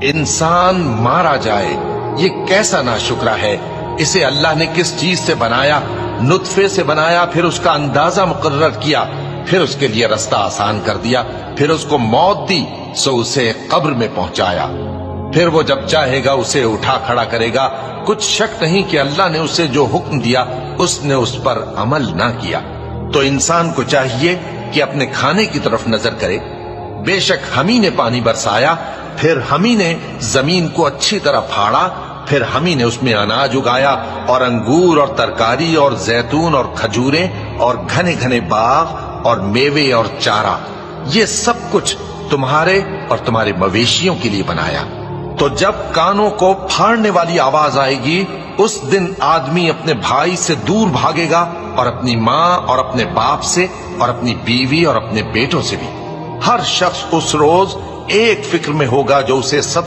انسان مارا جائے، یہ کیسا ناشکرا ہے۔ اسے اللہ نے کس چیز سے بنایا؟ نطفے سے بنایا، پھر اس کا اندازہ مقرر کیا، پھر اس کے لیے رستہ آسان کر دیا، پھر اس کو موت دی سو اسے قبر میں پہنچایا، پھر وہ جب چاہے گا اسے اٹھا کھڑا کرے گا۔ کچھ شک نہیں کہ اللہ نے اسے جو حکم دیا اس نے اس پر عمل نہ کیا۔ تو انسان کو چاہیے کہ اپنے کھانے کی طرف نظر کرے۔ بے شک ہم ہی نے پانی برسایا، پھر ہم ہی نے زمین کو اچھی طرح پھاڑا، پھر ہم ہی نے اس میں اناج اگایا اور انگور اور ترکاری اور زیتون اور کھجوریں اور گھنے گھنے باغ اور میوے اور چارہ، یہ سب کچھ تمہارے اور تمہارے مویشیوں کے لیے بنایا۔ تو جب کانوں کو پھاڑنے والی آواز آئے گی، اس دن آدمی اپنے بھائی سے دور بھاگے گا، اور اپنی ماں اور اپنے باپ سے، اور اپنی بیوی اور اپنے بیٹوں سے بھی۔ ہر شخص اس روز ایک فکر میں ہوگا جو اسے